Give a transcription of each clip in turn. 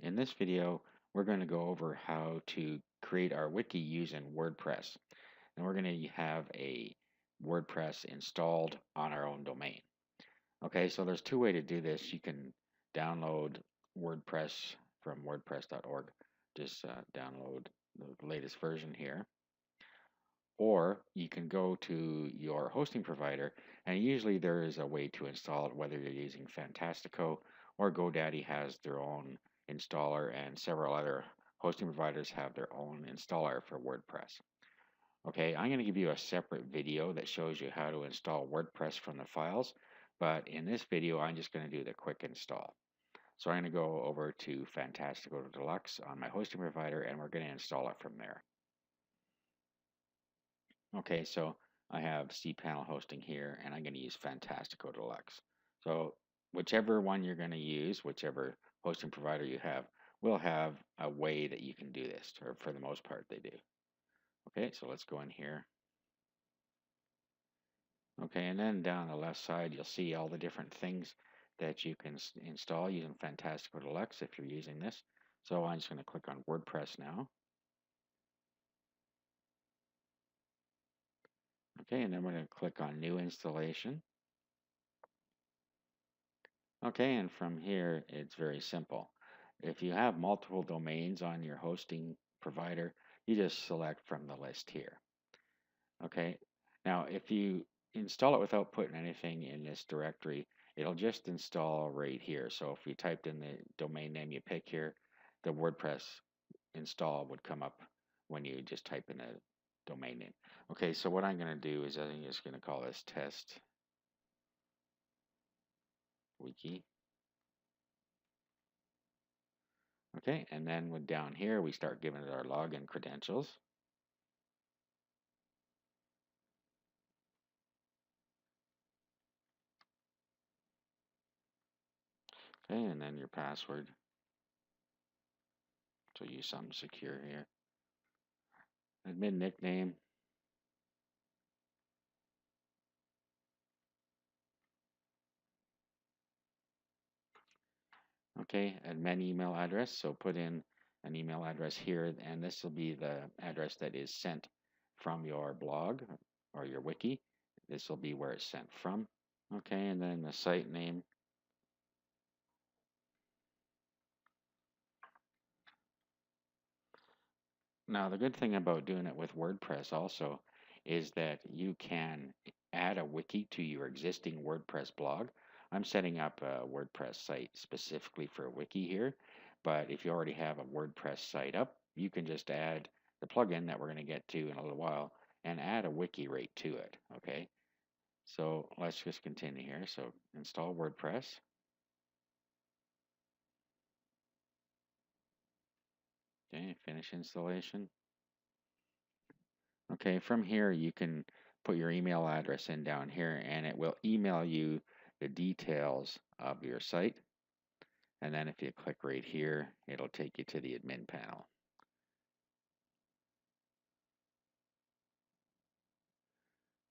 In this video, we're going to go over how to create our wiki using WordPress. And we're going to have a WordPress installed on our own domain. Okay, so there's two ways to do this. You can download WordPress from wordpress.org. Just download the latest version here. Or you can go to your hosting provider, and usually there is a way to install it, whether you're using Fantastico or GoDaddy has their own installer, and several other hosting providers have their own installer for WordPress. Okay, I'm going to give you a separate video that shows you how to install WordPress from the files, but in this video I'm just going to do the quick install. So I'm going to go over to Fantastico Deluxe on my hosting provider, and we're going to install it from there. Okay, so I have cPanel hosting here, and I'm going to use Fantastico Deluxe. So whichever one you're going to use, whichever hosting provider you have, will have a way that you can do this, or for the most part they do. Okay, so let's go in here. Okay, and then down the left side you'll see all the different things that you can install using Fantastico Deluxe if you're using this. So I'm just going to click on WordPress now. Okay, and then we're going to click on New Installation. Okay, and from here it's very simple. If you have multiple domains on your hosting provider, you just select from the list here. Okay, now if you install it without putting anything in this directory, it'll just install right here. So if you typed in the domain name you pick here, the WordPress install would come up when you just type in a domain name. Okay, so what I'm going to do is I'm just going to call this test wiki. Okay, and then down here we start giving it our login credentials. Okay, and then your password. So use something secure here. Admin nickname. Okay, admin email address. So put in an email address here, and this will be the address that is sent from your blog or your wiki. This will be where it's sent from. Okay, and then the site name. Now, the good thing about doing it with WordPress also is that you can add a wiki to your existing WordPress blog. I'm setting up a WordPress site specifically for a wiki here, but if you already have a WordPress site up, you can just add the plugin that we're going to get to in a little while and add a wiki right to it. Okay, so let's just continue here. So install WordPress. Okay, finish installation. Okay, from here you can put your email address in down here, and it will email you the details of your site. And then if you click right here, it'll take you to the admin panel.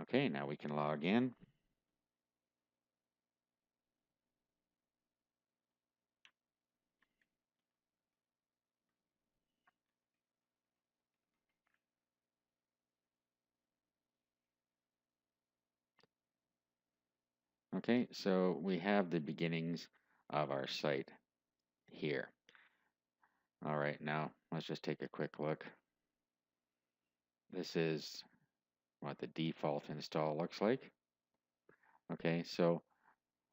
Okay, now we can log in. Okay, so we have the beginnings of our site here. All right, now let's just take a quick look. This is what the default install looks like. Okay, so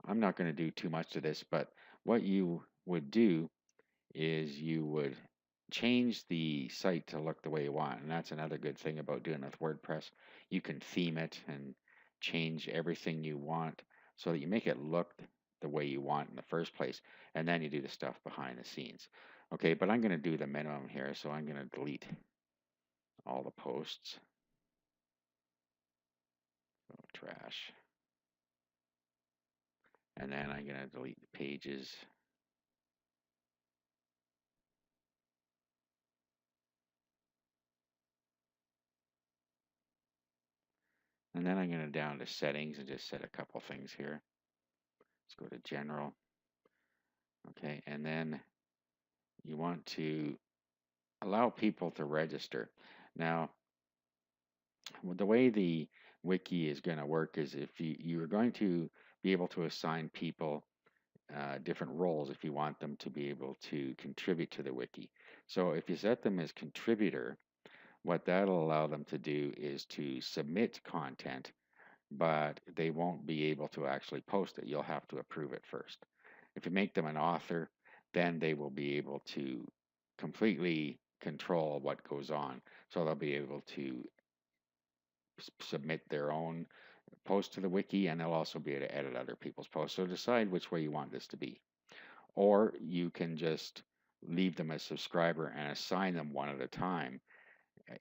I'm not going to do too much to this, but what you would do is you would change the site to look the way you want. And that's another good thing about doing it with WordPress. You can theme it and change everything you want so that you make it look the way you want in the first place. And then you do the stuff behind the scenes. Okay, but I'm going to do the minimum here. So I'm going to delete all the posts. So trash. And then I'm going to delete the pages. And then I'm going to down to settings and just set a couple things here. Let's go to general. Okay, and then you want to allow people to register. Now, the way the wiki is going to work is if you're going to be able to assign people different roles if you want them to be able to contribute to the wiki. So if you set them as contributor, what that'll allow them to do is to submit content, but they won't be able to actually post it. You'll have to approve it first. If you make them an author, then they will be able to completely control what goes on. So they'll be able to submit their own post to the wiki, and they'll also be able to edit other people's posts. So decide which way you want this to be. Or you can just leave them as subscriber and assign them one at a time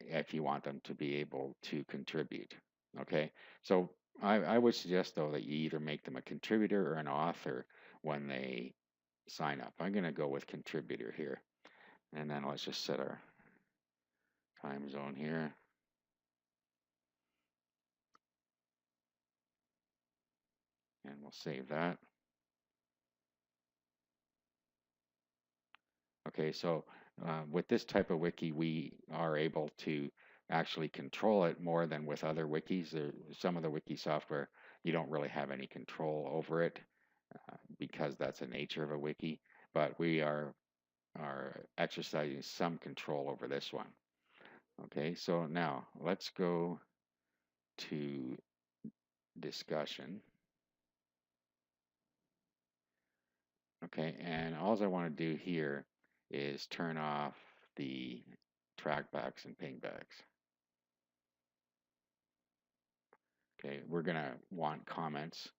if you want them to be able to contribute. Okay, so I would suggest though that you either make them a contributor or an author when they sign up. I'm going to go with contributor here, and then let's just set our time zone here, and we'll save that. Okay, so with this type of wiki, we are able to actually control it more than with other wikis. Some of the wiki software, you don't really have any control over it because that's the nature of a wiki, but we are exercising some control over this one. Okay, so now let's go to discussion. Okay, and all I want to do here is turn off the trackbacks and pingbacks. Okay, we're going to want comments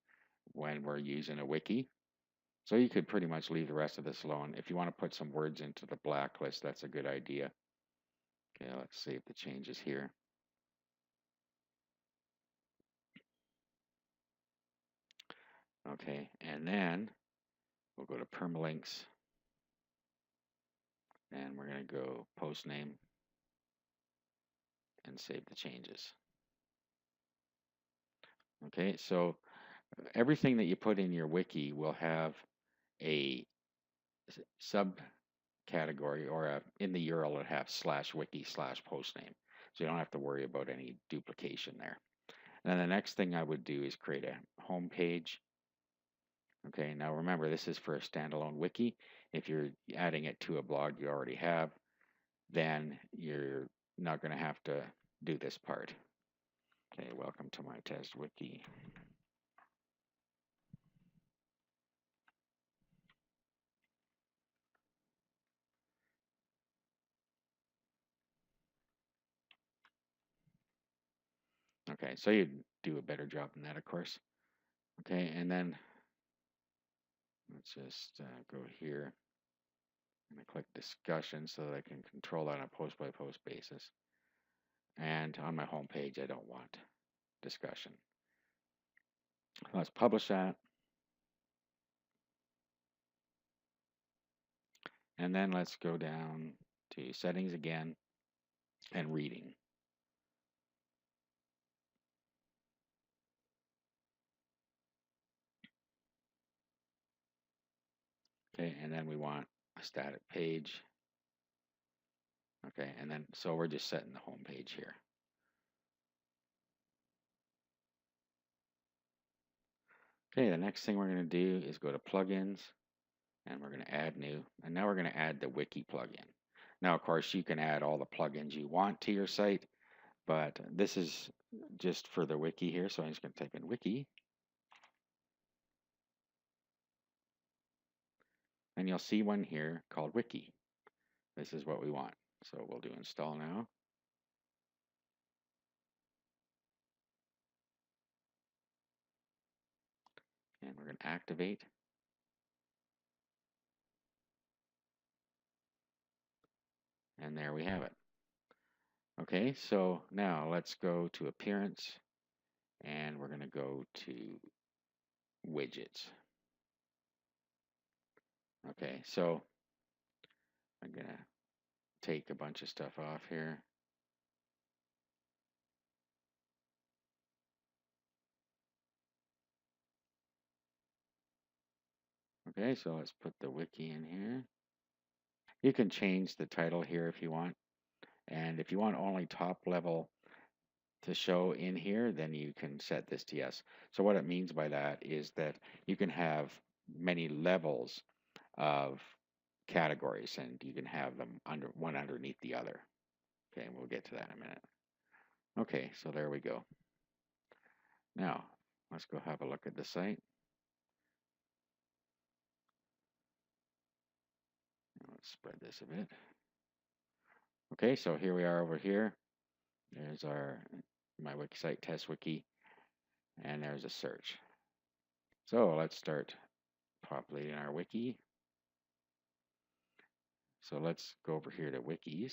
when we're using a wiki. So you could pretty much leave the rest of this alone. If you want to put some words into the blacklist, that's a good idea. Okay, let's save the changes here. Okay, and then we'll go to permalinks, and we're going to go post name and save the changes. Okay, so everything that you put in your wiki will have a subcategory or in the URL it'll have /wiki/postname. So you don't have to worry about any duplication there. And then the next thing I would do is create a home page. Okay, now remember this is for a standalone wiki. If you're adding it to a blog you already have, then you're not going to have to do this part. Okay, welcome to my test wiki. Okay, so you do a better job than that, of course. Okay, and then let's just go here and I click discussion so that I can control that on a post by post basis. And on my home page, I don't want discussion. Let's publish that. And then let's go down to settings again and reading. Okay, and then we want a static page. Okay, and then so we're just setting the home page here. Okay, the next thing we're going to do is go to plugins and we're going to add new. And now we're going to add the Wiki plugin. Now, of course, you can add all the plugins you want to your site, but this is just for the Wiki here. So I'm just going to type in Wiki. And you'll see one here called Wiki. This is what we want. So we'll do install now. And we're going to activate. And there we have it. Okay, so now let's go to appearance and we're going to go to widgets. Okay, so I'm going to take a bunch of stuff off here. Okay, so let's put the wiki in here. You can change the title here if you want. And if you want only top level to show in here, then you can set this to yes. So what it means by that is that you can have many levels of categories and you can have them under one underneath the other. Okay, we'll get to that in a minute. Okay, so there we go. Now, let's go have a look at the site. Let's spread this a bit. Okay, so here we are over here. There's my wiki site, test wiki, and there's a search. So let's start populating our wiki. So let's go over here to wikis.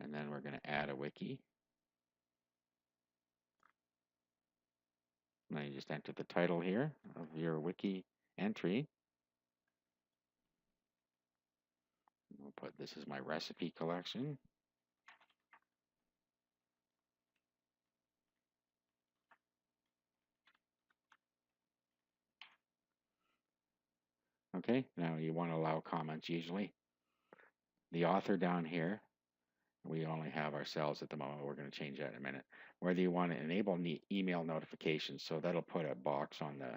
And then we're going to add a wiki. Now you just enter the title here of your wiki entry. We'll put this is my recipe collection. Okay, now you want to allow comments usually. The author down here, we only have ourselves at the moment. We're going to change that in a minute. Whether you want to enable email notifications, so that'll put a box on the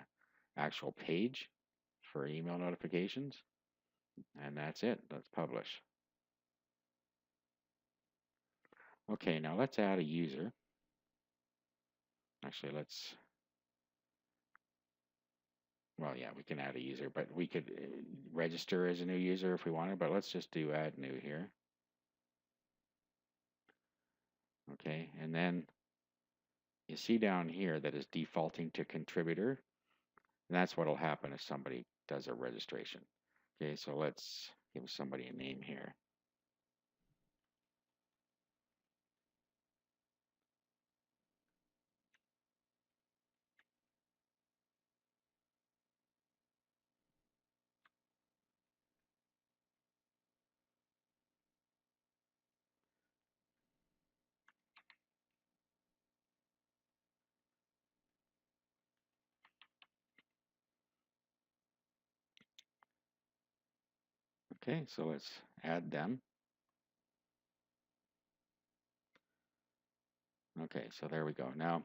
actual page for email notifications. And that's it. Let's publish. Okay, now let's add a user. Actually, well, yeah, we can add a user, but we could register as a new user if we wanted, but let's just do add new here. Okay, and then you see down here that is defaulting to contributor. And that's what will happen if somebody does a registration. Okay, so let's give somebody a name here. Okay, so let's add them. Okay, so there we go. Now,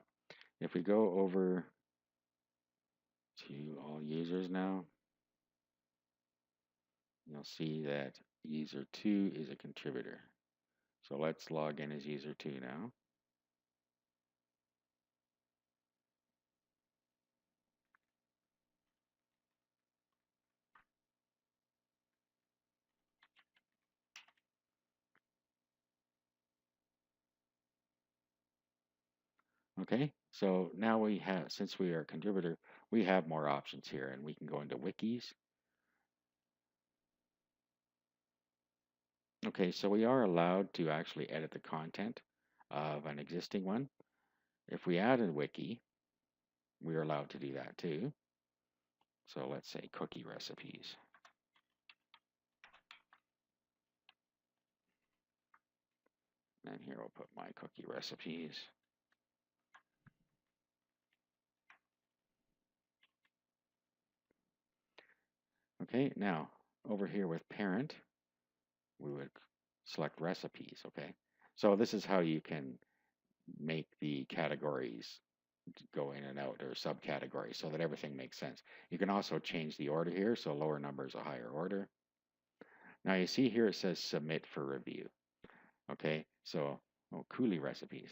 if we go over to all users now, you'll see that user 2 is a contributor. So let's log in as user 2 now. Okay, so now we have, since we are a contributor, we have more options here and we can go into wikis. Okay, so we are allowed to actually edit the content of an existing one. If we add a wiki, we are allowed to do that too. So let's say cookie recipes. And here we'll put my cookie recipes. Okay, now over here with parent, we would select recipes, okay? So this is how you can make the categories go in and out or subcategories so that everything makes sense. You can also change the order here, so lower number is a higher order. Now you see here it says submit for review. Okay, so coulis recipes.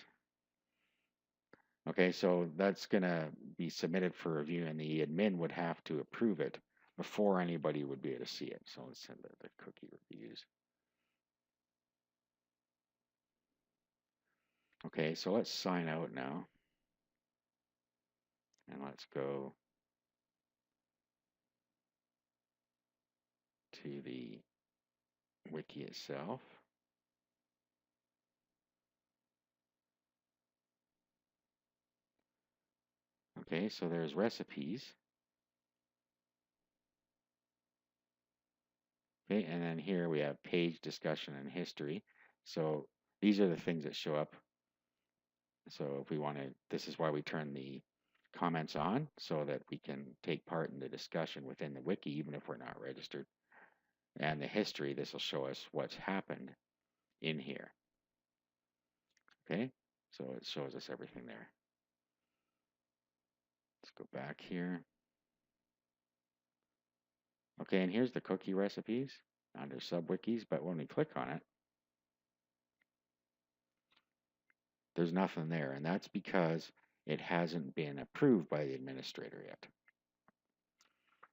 Okay, so that's going to be submitted for review and the admin would have to approve it before anybody would be able to see it. So let's send the cookie reviews. Okay, so let's sign out now. And let's go to the wiki itself. Okay, so there's recipes. Okay, and then here we have page discussion and history. So these are the things that show up. So if we want to, this is why we turn the comments on so that we can take part in the discussion within the wiki, even if we're not registered. And the history, this will show us what's happened in here. Okay, so it shows us everything there. Let's go back here. Okay, and here's the cookie recipes under subwikis, but when we click on it, there's nothing there, and that's because it hasn't been approved by the administrator yet.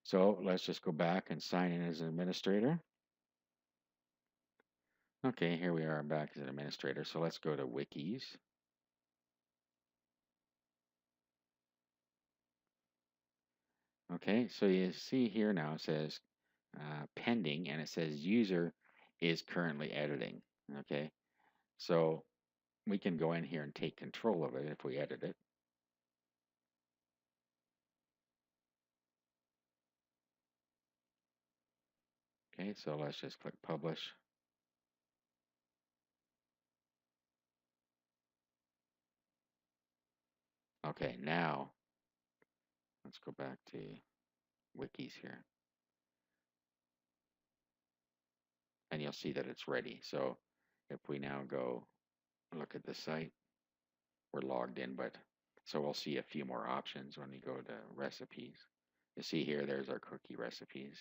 So let's just go back and sign in as an administrator. Okay, here we are back as an administrator. So let's go to wikis. Okay, so you see here now it says pending, and it says user is currently editing. Okay, so we can go in here and take control of it if we edit it. Okay, so let's just click publish. Okay, now let's go back to wikis here. And you'll see that it's ready. So if we now go look at the site, we're logged in, but so we'll see a few more options when we go to recipes. You see here, there's our cookie recipes.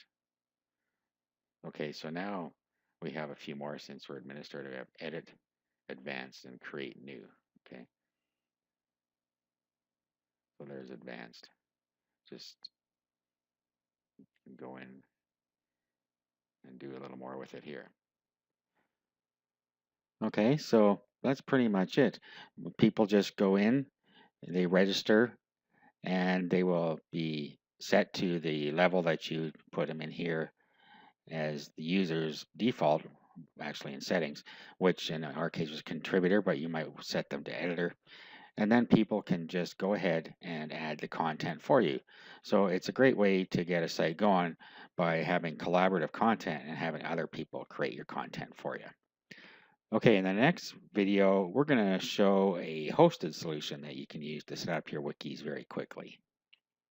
Okay, so now we have a few more since we're administrator. We have edit, advanced, and create new. Okay, so there's advanced. Just go in and do a little more with it here. Okay, so that's pretty much it. People just go in, they register, and they will be set to the level that you put them in here as the user's default, actually in settings, which in our case was contributor, but you might set them to editor. And then people can just go ahead and add the content for you. So it's a great way to get a site going by having collaborative content and having other people create your content for you. Okay, in the next video, we're going to show a hosted solution that you can use to set up your wikis very quickly.